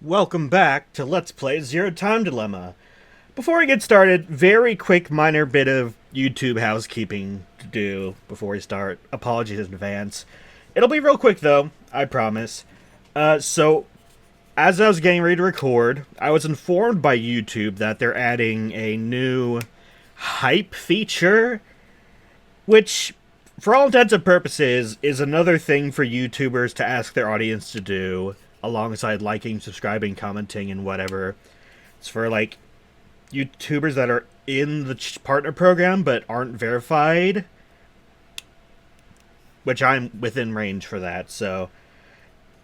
Welcome back to Let's Play Zero Time Dilemma. Before we get started, very quick minor bit of YouTube housekeeping to do before we start. Apologies in advance. It'll be real quick though, I promise. So, as I was getting ready to record, I was informed by YouTube that they're adding a new hype feature, which, for all intents and purposes, is another thing for YouTubers to ask their audience to do, alongside liking, subscribing, commenting, and whatever. It's for, like, YouTubers that are in the partner program but aren't verified, which I'm within range for that, so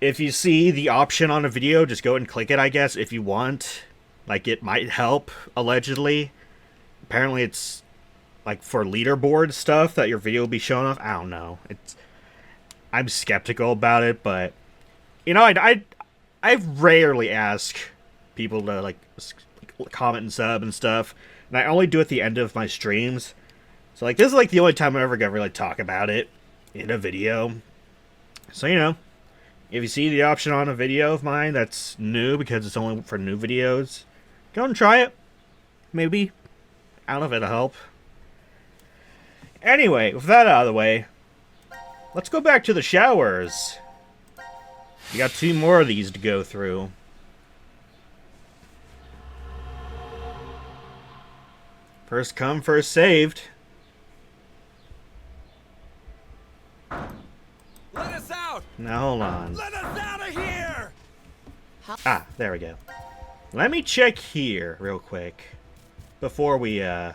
if you see the option on a video, just go and click it, I guess, if you want. Like, it might help, allegedly. Apparently it's, like, for leaderboard stuff that your video will be shown off. I don't know. I'm skeptical about it, but, you know, I rarely ask people to, like, comment and sub and stuff, and I only do it at the end of my streams. So, like, this is, like, the only time I'm ever gonna really talk about it in a video. So, you know, if you see the option on a video of mine that's new, because it's only for new videos, go and try it. Maybe. I don't know if it'll help. Anyway, with that out of the way, let's go back to the showers. We got 2 more of these to go through. First come, first saved. Let us out! Now hold on. Let us out of here! Ah, there we go. Let me check here real quick before we do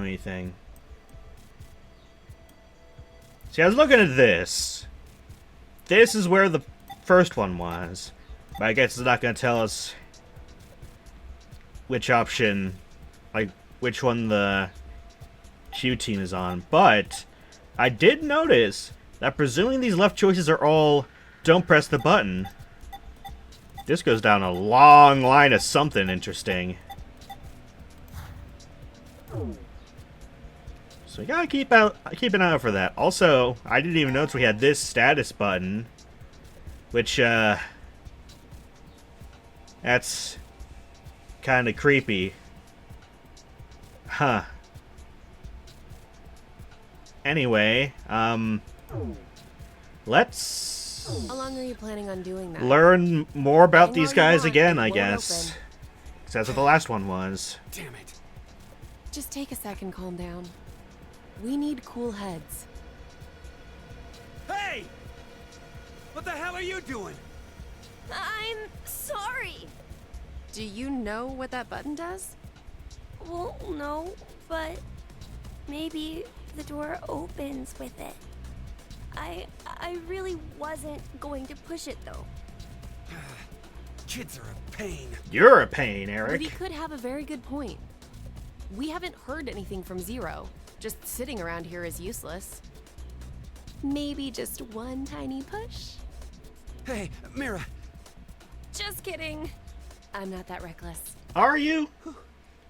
anything. See, I was looking at this. This is where the first one was, but I guess it's not going to tell us which option, like, which one the Q team is on. But I did notice that presuming these left choices are all don't press the button, this goes down a long line of something interesting. So we gotta keep an eye out for that. Also, I didn't even notice we had this status button, which that's kind of creepy. Huh. Anyway, let's How long are you planning on doing that? learn more about Hang these all you guys want, again, it I won't guess. open. 'Cause that's what the last one was. Damn it. Just take a second, calm down. We need cool heads. Hey! What the hell are you doing? I'm sorry. Do you know what that button does? Well, no, but maybe the door opens with it. I really wasn't going to push it though. Kids are a pain. You're a pain, But Eric. he could have a very good point. We haven't heard anything from Zero. Just sitting around here is useless. Maybe just one tiny push? Hey, Mira. Just kidding. I'm not that reckless. Are you?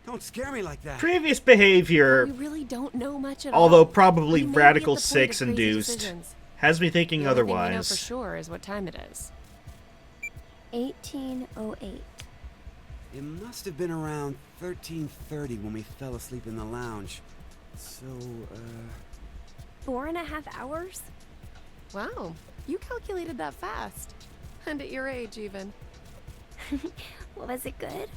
Don't scare me like that. Previous behavior, We really don't know much at all. although probably We may be at Radical the point of 6 crazy induced, decisions. has me thinking The only thing we know otherwise. for sure is what time it is. 1808. It must have been around 13:30 when we fell asleep in the lounge. So, 4.5 hours? Wow, you calculated that fast. And at your age, even. Was it good?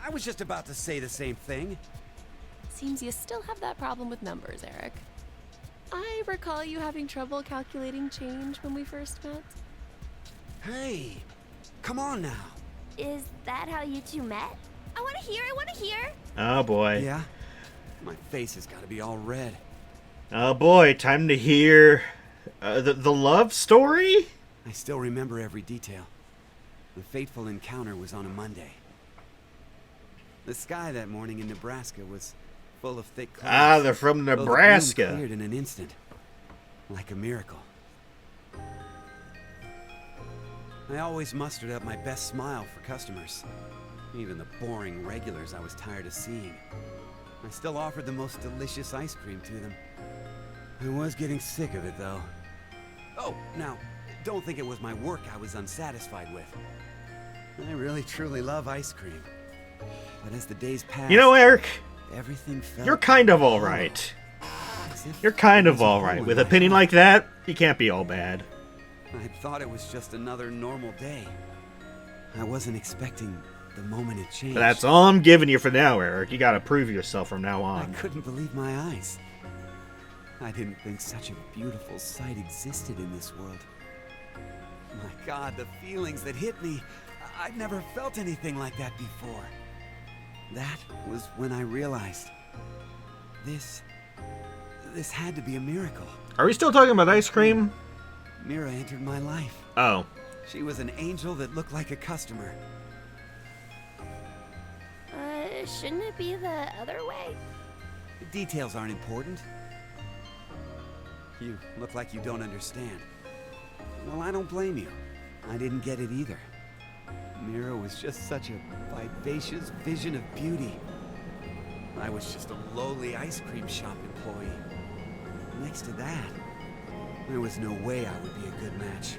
I was just about to say the same thing. Seems you still have that problem with numbers, Eric. I recall you having trouble calculating change when we first met. Hey, come on now. Is that how you two met? I want to hear. Oh boy. Yeah? My face has got to be all red. Oh boy, time to hear the love story? I still remember every detail. The fateful encounter was on a Monday. The sky that morning in Nebraska was full of thick clouds. Ah, they're from though the gloom Nebraska. cleared in an instant, like a miracle. I always mustered up my best smile for customers, even the boring regulars I was tired of seeing. I still offered the most delicious ice cream to them. I was getting sick of it, though. Oh, now, don't think it was my work I was unsatisfied with. I really truly love ice cream. But as the days passed, You know, Eric, everything felt you're kind of alright. as if You're kind there of was a hole alright. in With my an opinion heart. like that, you can't be all bad. I thought it was just another normal day. I wasn't expecting the moment it changed. But that's all I'm giving you for now, Eric. You gotta prove yourself from now I on. couldn't believe my eyes. I didn't think such a beautiful sight existed in this world. My God, the feelings that hit me. I'd never felt anything like that before. That was when I realized this had to be a miracle. Are we still talking about ice cream? Mira entered my life. Oh. She was an angel that looked like a customer. Shouldn't it be the other way? The details aren't important. You look like you don't understand. Well, I don't blame you. I didn't get it either. Mira was just such a vivacious vision of beauty. I was just a lowly ice cream shop employee. Next to that, there was no way I would be a good match.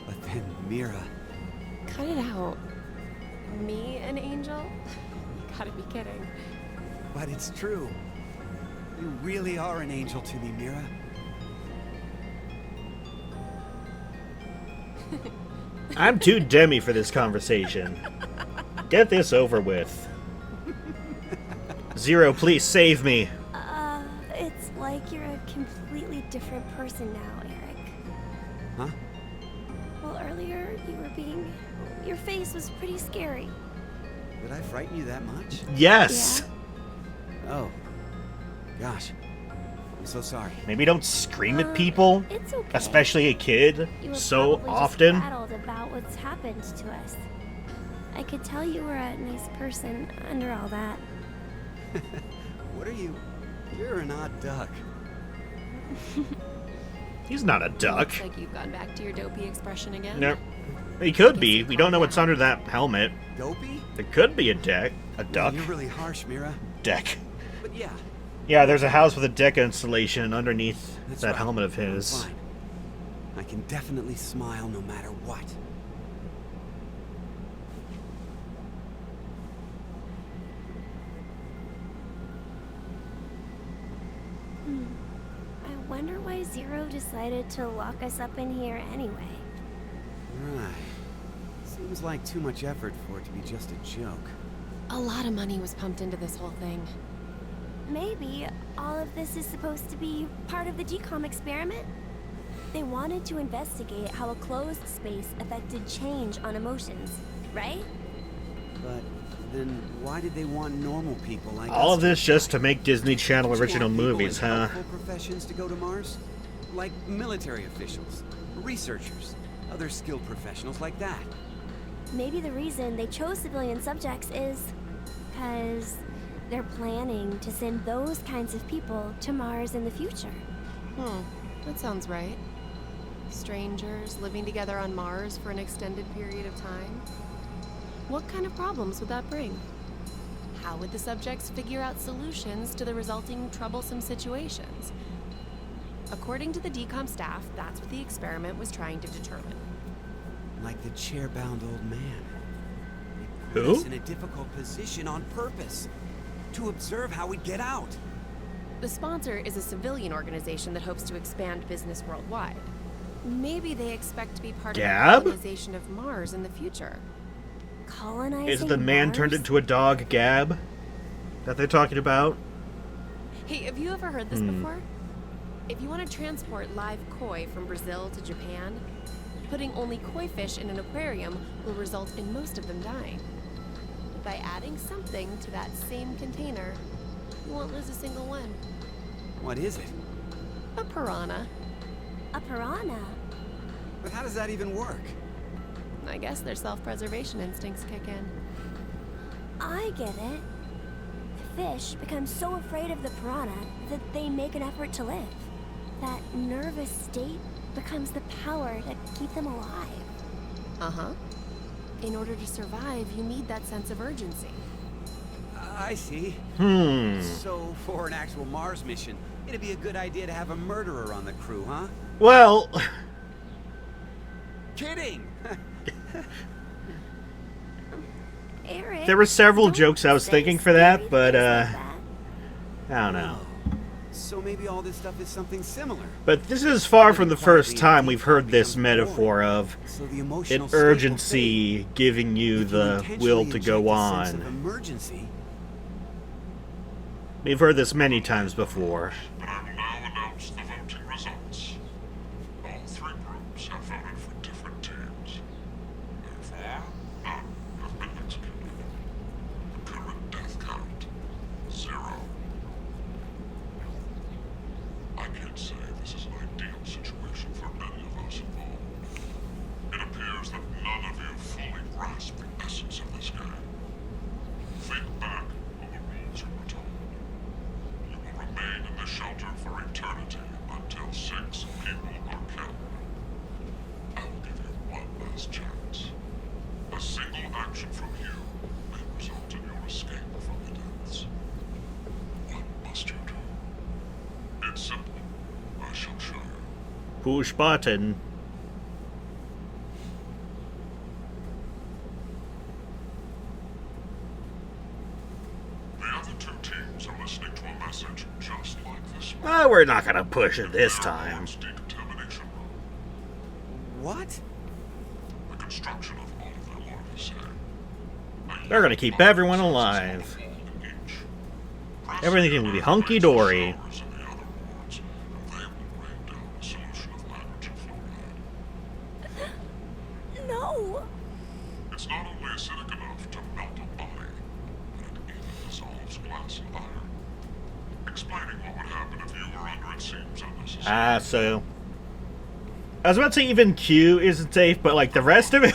But then Mira... Cut it out. Me, an angel? You gotta be kidding. But it's true. You really are an angel to me, Mira. I'm too Demi for this conversation. Get this over with. Zero, please save me. It's like you're a completely different person now, Eric. Huh? Well, earlier your face was pretty scary. Did I frighten you that much? Yes. Oh. Gosh. I'm so sorry. Maybe don't scream at people, It's okay. especially a kid, You were so probably just often. rattled about what's happened to us. I could tell you were a nice person under all that. What are you? You're an odd duck. He's not a duck. Looks like you've gone back to your dopey expression again. No. He could be. We don't know what's under that helmet. Dopey? It could be a deck. A duck. You're really harsh, Mira. Deck. But yeah. Yeah, there's a house with a deck installation underneath That's that right. helmet of I'm his. fine. I can definitely smile no matter what. I wonder why Zero decided to lock us up in here anyway. Right. Seems like too much effort for it to be just a joke. A lot of money was pumped into this whole thing. Maybe all of this is supposed to be part of the decom experiment? They wanted to investigate how a closed space affected change on emotions, right? But then why did they want normal people like All us of to this just to make Disney Channel Don't you original want people movies, in huh? helpful professions to go to Mars? Like military officials, researchers, other skilled professionals like that. Maybe the reason they chose civilian subjects is because they're planning to send those kinds of people to Mars in the future. That sounds right. Strangers living together on Mars for an extended period of time. What kind of problems would that bring? How would the subjects figure out solutions to the resulting troublesome situations? According to the DCOM staff, that's what the experiment was trying to determine. Like the chair-bound old man. Who? They put us in a difficult position on purpose. To observe how we'd get out. The sponsor is a civilian organization that hopes to expand business worldwide. Maybe they expect to be part Gab? of the colonization of Mars in the future. Colonizing Is the man Mars? turned into a dog, Gab? That they're talking about? Hey, have you ever heard this before? If you want to transport live koi from Brazil to Japan, putting only koi fish in an aquarium will result in most of them dying. But by adding something to that same container, you won't lose a single one. What is it? A piranha. A piranha? But how does that even work? I guess their self-preservation instincts kick in. I get it. The fish become so afraid of the piranha that they make an effort to live. That nervous state becomes the power to keep them alive. Uh-huh. In order to survive, you need that sense of urgency. I see. So, for an actual Mars mission, it'd be a good idea to have a murderer on the crew, huh? Well, kidding. Eric. There were several don't jokes I was say thinking for that, scary but things like that. I don't know. So maybe all this stuff is something similar. But this is far from the first time we've heard this metaphor of So the an emotional state will urgency giving you fade. If the intentionally will to go inject a sense of on. emergency. We've heard this many times before. But I will now announce the voting results. All three groups have voted for different teams. Therefore, none have been executed. The current death count, 0. I can't say this is an ideal situation for any of us involved. It appears that none of you fully grasp the essence of this game. Think back on the rules you were told. You will remain in the shelter for eternity until 6 people are killed. I will give you one last chance. A single action from you may result in your escape from the deaths. What must you do? It's simple. I shall show you. Push button. The other 2 teams are listening to a message just like this one. We're not gonna push it this time. It's decontamination room. What? The construction of all of their larvae say. They're gonna keep everyone alive. Everything will be hunky-dory. No. It's not only acidic enough to melt a body, but it even dissolves glass and iron. Explaining what would happen if you were under it seems unnecessary. So I was about to say even Q isn't safe, but like the rest of it,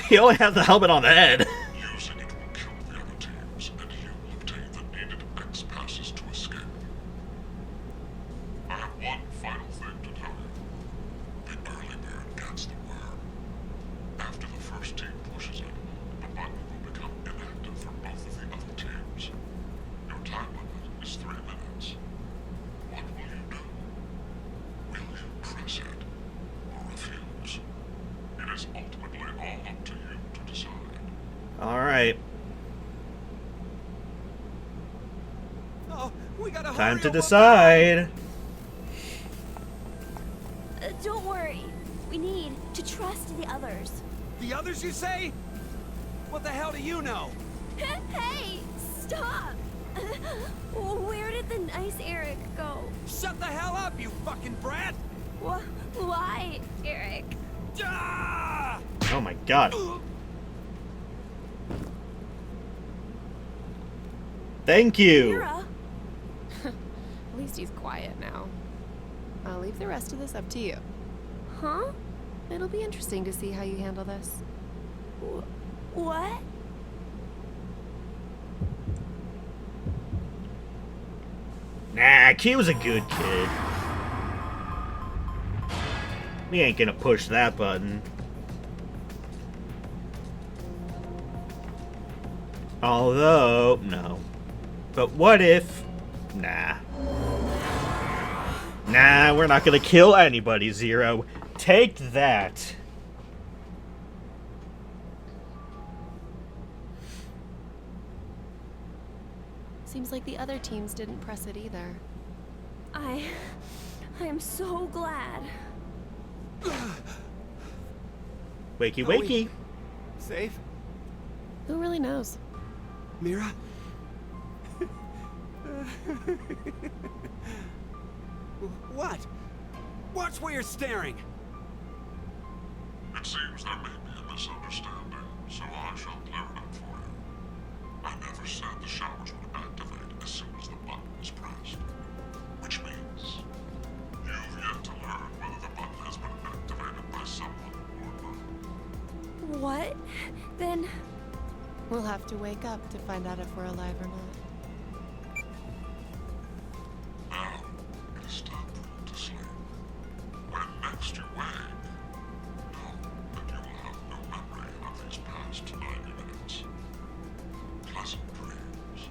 he only has the helmet on the head. Using it will kill the other teams, and you will obtain the needed X passes to escape. I have one final thing to tell you. The early bird gets the worm. After the first team pushes it, the button will become inactive for both of the other teams. Your time limit is 3 minutes. What will you do? Will you press it or refuse? It is ultimately all up to you to decide. All right, Oh, we gotta time hurry to or we'll decide. Don't worry. We need to trust the others. die. The others, you say? What the hell do you know? Hey, stop! Where did the nice Eric go? Shut the hell up, you fucking brat! Why, Eric? Ah! Oh my god. Thank you. Mira? At least he's quiet now. I'll leave the rest of this up to you. Huh? It'll be interesting to see how you handle this. What? Nah, Q's a good kid. We ain't gonna push that button. Although, no. But what if... Nah. Nah, we're not gonna kill anybody, Zero. Take that. Seems like the other teams didn't press it either. I am so glad. Wakey, Are we- wakey. Safe? Who really knows? Mira? What? Watch where you're staring! It seems there may be a misunderstanding, so I shall clear it up for you. I never said the showers would activate as soon as the button was pressed. Which means you've yet to learn whether the button has been activated by someone or not. What? Then We'll have to wake up to find out if we're alive or not. Now, it is time for you to sleep. When next you wake, know that you will have no memory of these past 90 minutes. Pleasant dreams.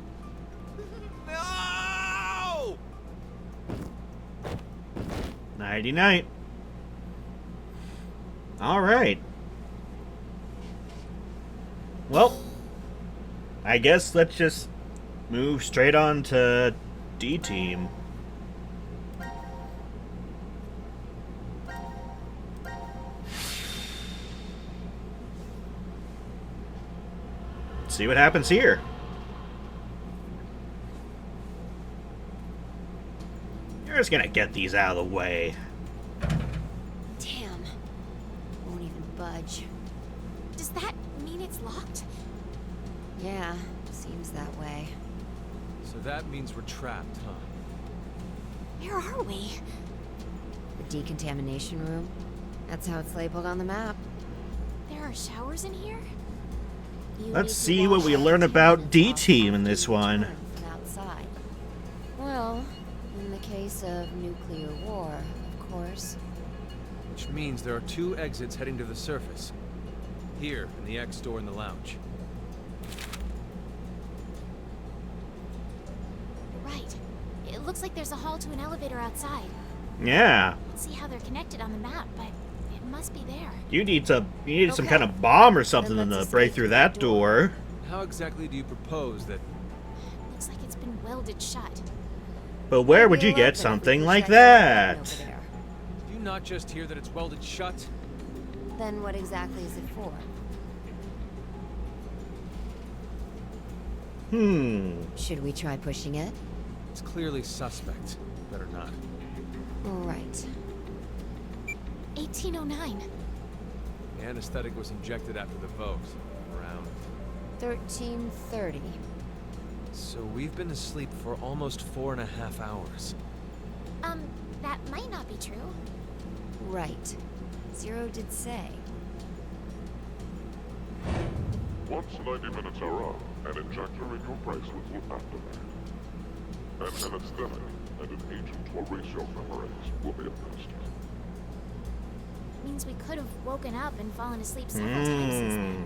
No! Nighty night. Alright. Well, I guess let's just move straight on to D-Team. See what happens here. You're just gonna get these out of the way. Damn. Won't even budge. Does that mean it's locked? Yeah, seems that way. So that means we're trapped, huh? Where are we? The decontamination room? That's how it's labeled on the map. There are showers in here? You Let's need to see what wash we every learn 10 about minutes D-Team off in this after you one. return from outside. Well, in the case of nuclear war, of course. Which means there are 2 exits heading to the surface. Here, in the X door in the lounge. Right. It looks like there's a hall to an elevator outside. Yeah. Let's see how they're connected on the map, but it must be there. You need some Okay. kind of bomb or something Then to let's break escape through through that that door. How exactly do you propose that... Looks like it's been welded shut. But where would Maybe you you'll get open if we something push like door open that? over there. Did you not just hear that it's welded shut? Then what exactly is it for? Should we try pushing it? It's clearly suspect. Better not. Right. 1809. The anesthetic was injected after the vote. Around... 1330. So we've been asleep for almost 4.5 hours. That might not be true. Right. Zero did say. Once 90 minutes are up, an injector in your bracelet will activate. An anesthetic and an agent to erase your memories will be administered. Means we could have woken up and fallen asleep several times since then.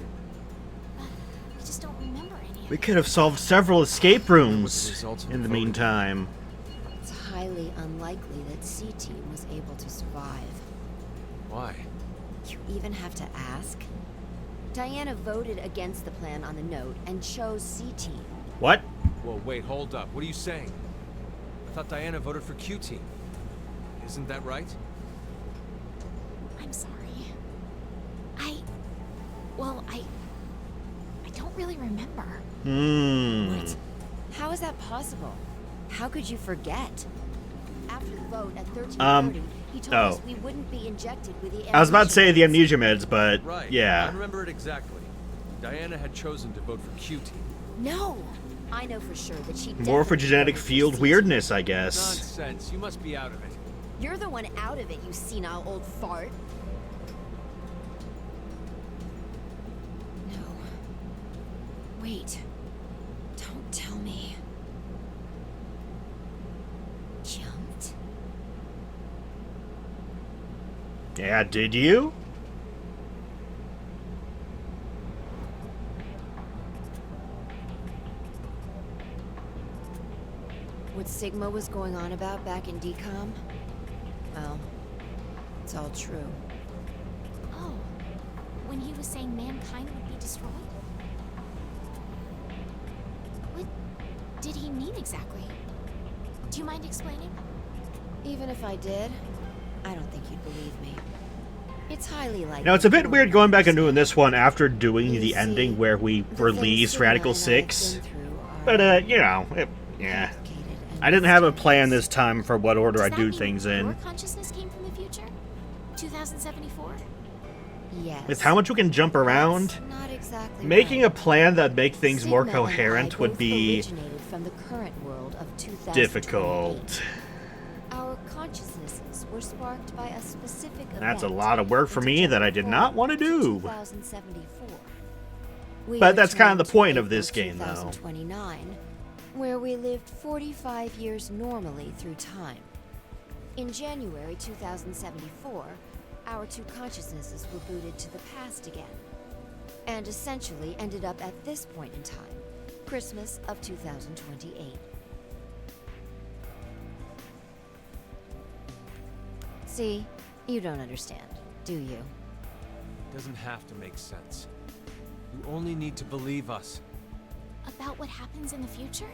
But I just don't remember any of We it. could have solved several escape rooms results of in the the voting. meantime. It's highly unlikely that C-Team was able to survive. Why? You even have to ask? Diana voted against the plan on the note and chose C-Team. What? Whoa, wait, hold up. What are you saying? I thought Diana voted for Q-Team. Isn't that right? I'm sorry. I don't really remember. What? How is that possible? How could you forget? After the vote at 1330, he told us we wouldn't be injected with the I was about to say the amnesia amnesia meds, but Right. I yeah. remember it exactly. Diana had chosen to vote for Q-Team. No! I know for sure that she More for definitely genetic voted for field C-Team. weirdness, I guess. Nonsense. You must be out of it. You're the one out of it, you senile old fart. No. Wait. Don't tell me. Jumped? Yeah, did you? What Sigma was going on about back in DCOM? Well, it's all true. Oh, when he was saying mankind would be destroyed? What did he mean exactly? Do you mind explaining? Even if I did, I don't think you'd believe me. It's highly likely. Now, it's a bit weird going back and doing this one after doing You the see, ending where we the release things Radical Sigma and I have 6. been through are But, you know, yeah. complicated and I didn't have a plan mysterious. this time for what order Does I that do mean things Your in. consciousness came from the future? 2074? Yes. With how much we can jump around, That's not exactly making right. a plan that make things more Sigma and I coherent would both be originated from the current world of 2028. difficult. Our consciousnesses were sparked by a specific event. That's a lot of work for me that I did not want to do. 2074. We But that's kind of returned the point to of this April game, though. 2029, where we lived 45 years normally through time. In January 2074, our two consciousnesses were booted to the past again, and essentially ended up at this point in time, Christmas of 2028. See, you don't understand, do you? It doesn't have to make sense. You only need to believe us. About what happens in the future?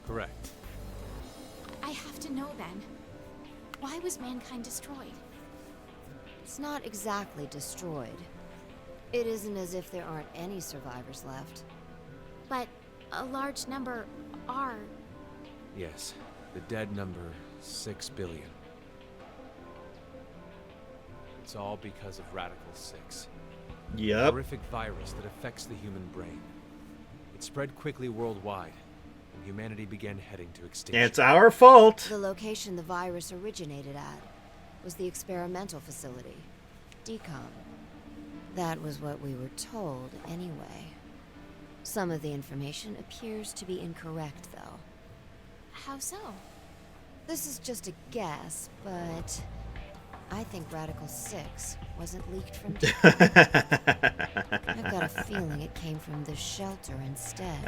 Correct. I have to know then. Why was mankind destroyed? It's not exactly destroyed. It isn't as if there aren't any survivors left. But a large number are. Yes, the dead number 6 billion. It's all because of Radical 6. A Yep. horrific virus that affects the human brain. It spread quickly worldwide, and humanity began heading to extinction. It's our fault. The location the virus originated at was the experimental facility, Decom. That was what we were told, anyway. Some of the information appears to be incorrect, though. How so? This is just a guess, but I think Radical 6 wasn't leaked from Decom. I've got a feeling it came from this shelter instead.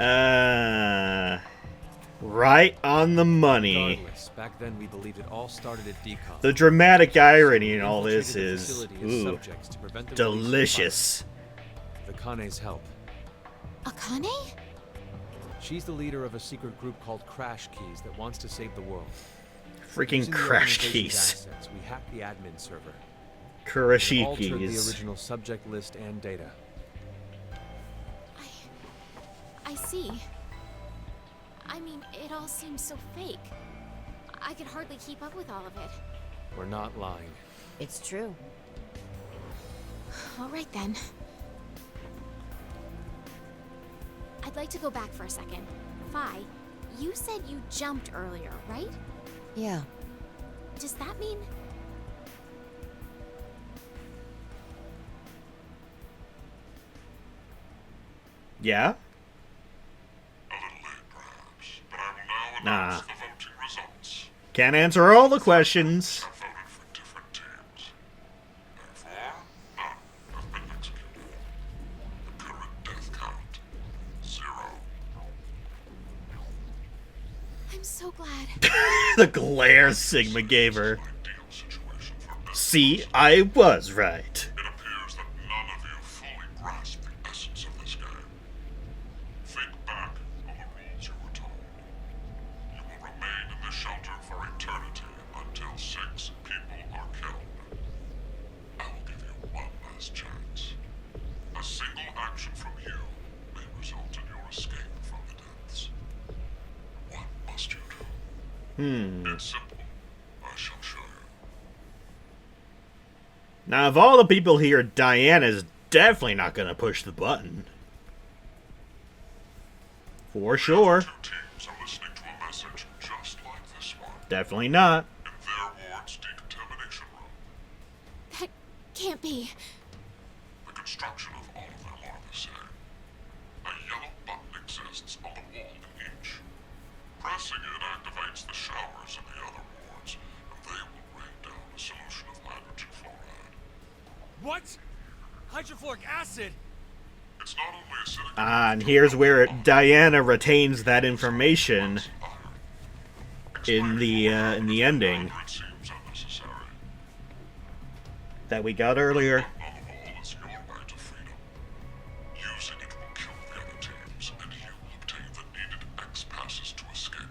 Right on the money. Regardless, back then we believed it all started at Decom. The dramatic irony in all this Infiltrated the is facility as subjects to prevent the release of the delicious. virus. With Akane's help. Akane? She's the leader of a secret group called Crash Keys that wants to save the world. Freaking Using the crash organization's keys. assets, we hacked the admin server. Kurashi Altered the keys. original subject list and data. I see. I mean, it all seems so fake. I could hardly keep up with all of it. We're not lying. It's true. All right then. I'd like to go back for a second. Fi, you said you jumped earlier, right? Yeah. Does that mean... Yeah? A little late, perhaps, but I will now Nah. announce the voting results. Can't answer all the questions. I voted for different teams. Therefore, none have been executed. The current death count, 0. I'm so glad. The glare Sigma gave her. Ideal situation for many. See, I was right. It appears that none of you fully grasp the essence of this game. Think back on the rules you were told. You will remain in the shelter for eternity until 6 people are killed. I will give you one last chance. A single action from you may result in your escape from the depths. What must you do? It's simple. I shall show you. Now, of all the people here, Diana's definitely not gonna push the button. For sure. 2 teams are listening to a message just like this one Definitely not. in their ward's decontamination room. That can't be. The construction of all of them are the same. A yellow button exists on the wall in each. Pressing it activates the showers in the other wards, and they will rain down a solution of hydrogen fluoride. What? Hydrofluoric acid? It's not only acidic, And here's where Diana retains that information in the ending it seems unnecessary. that we got earlier. On the whole is your right to freedom. Using it will kill the other teams, and you will obtain the needed X passes to escape.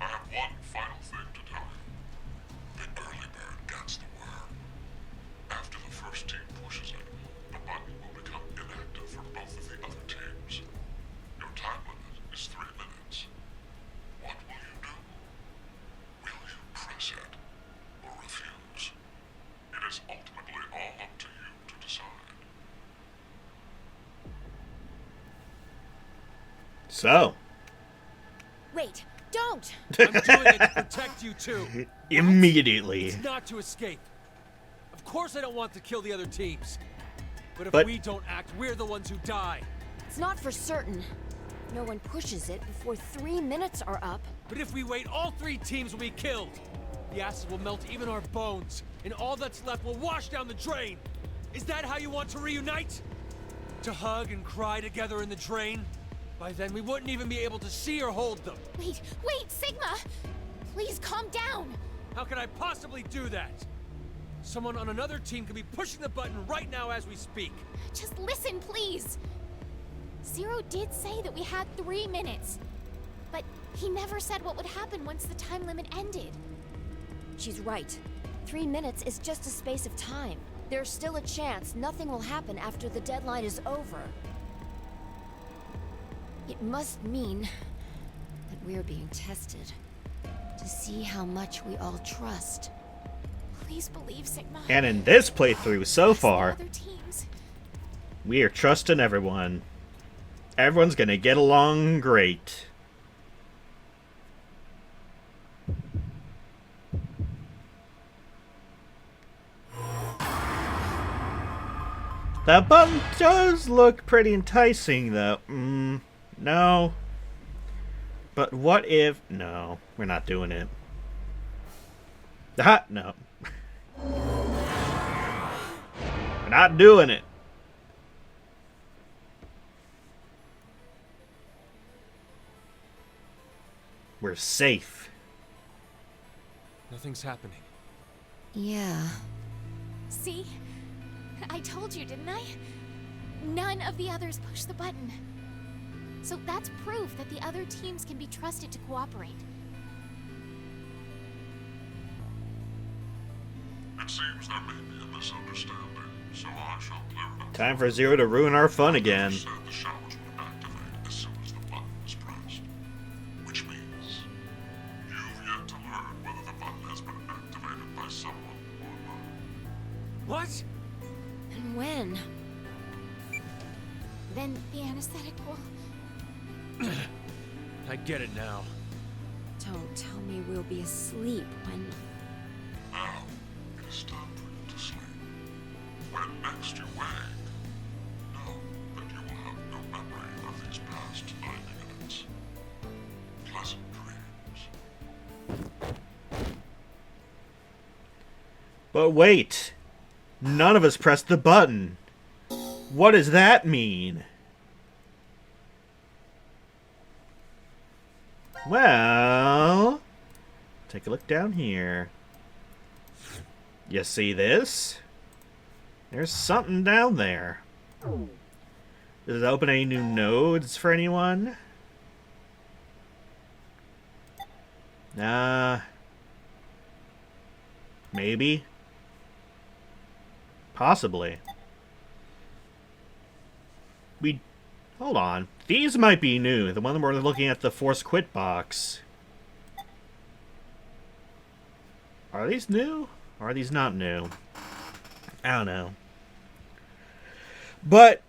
I have one final thing to tell you. The early bird gets the worm. After the first team pushes it, the button will become inactive for both of the other teams. Your time limit is 3 minutes. What will you do? Will you press it or refuse? It is ultimately all up to you to decide. So, Wait, don't! I'm doing it to protect you too. immediately. It's not to escape. Of course I don't want to kill the other teams. But if But- we don't act, we're the ones who die. It's not for certain. No one pushes it before 3 minutes are up. But if we wait, all 3 teams will be killed. The acid will melt even our bones, and all that's left will wash down the drain. Is that how you want to reunite? To hug and cry together in the drain? By then, we wouldn't even be able to see or hold them. Wait, Sigma! Please calm down! How could I possibly do that? Someone on another team could be pushing the button right now as we speak. Just listen, please. Zero did say that we had 3 minutes. But he never said what would happen once the time limit ended. She's right. 3 minutes is just a space of time. There's still a chance nothing will happen after the deadline is over. It must mean that we're being tested to see how much we all trust. Please believe Sigma. And in this playthrough so Trust the far, other teams. we are trusting everyone. Everyone's gonna get along great. That button does look pretty enticing, though. No. But what if... No, we're not doing it. Ah, no. We're not doing it. We're safe. Nothing's happening. Yeah. See? I told you, didn't I? None of the others pushed the button. So that's proof that the other teams can be trusted to cooperate. It seems there may be a misunderstanding, so I shall clear it up. Time for Zero to ruin our fun again. You said the showers would activate as soon as the button was pressed. Which means you've yet to learn whether the button has been activated by someone or not. What? And when? Then the anesthetic will... I get it now. Don't tell me we'll be asleep when... Now, it is time for you to sleep. When next you wake, know that you will have no memory of these past 90 minutes. Pleasant dreams. But wait! None of us pressed the button. What does that mean? Well, take a look down here. You see this? There's something down there. Does it open any new nodes for anyone? Maybe. Possibly. Hold on. These might be new. The one we're looking at, the Force Quit box. Are these new? Or are these not new? I don't know. But,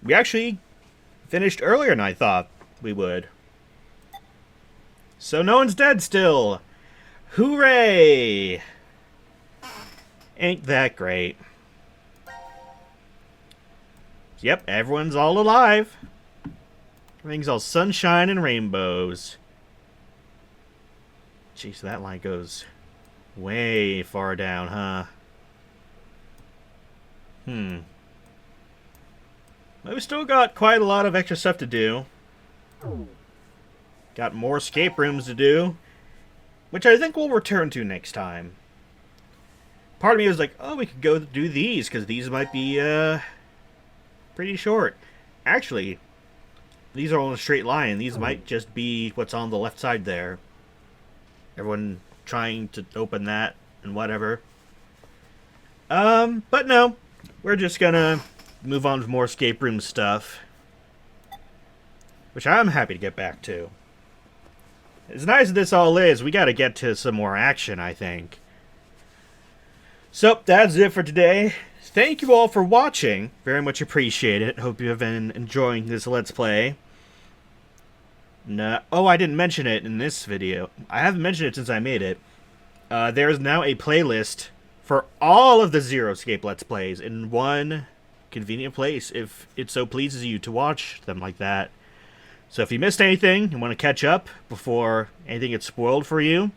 we actually finished earlier than I thought we would. So no one's dead still. Hooray! Ain't that great. Yep, everyone's all alive. Everything's all sunshine and rainbows. Jeez, that line goes way far down, huh? But we still got quite a lot of extra stuff to do. Got more escape rooms to do, which I think we'll return to next time. Part of me was like, oh, we could go do these, because these might be, pretty short. Actually, these are all in a straight line. These might just be what's on the left side there. Everyone trying to open that and whatever. But no. We're just gonna move on to more escape room stuff, which I'm happy to get back to. As nice as this all is, we gotta get to some more action, I think. So, that's it for today. Thank you all for watching. Very much appreciate it. Hope you have been enjoying this Let's Play. Oh, I didn't mention it in this video. I haven't mentioned it since I made it. There is now a playlist for all of the Zero Escape Let's Plays in one convenient place, if it so pleases you to watch them like that. So if you missed anything and want to catch up before anything gets spoiled for you,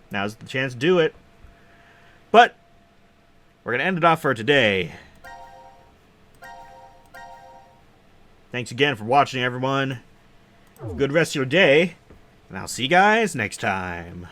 now's the chance to do it. But we're going to end it off for today. Thanks again for watching, everyone. Have a good rest of your day, and I'll see you guys next time.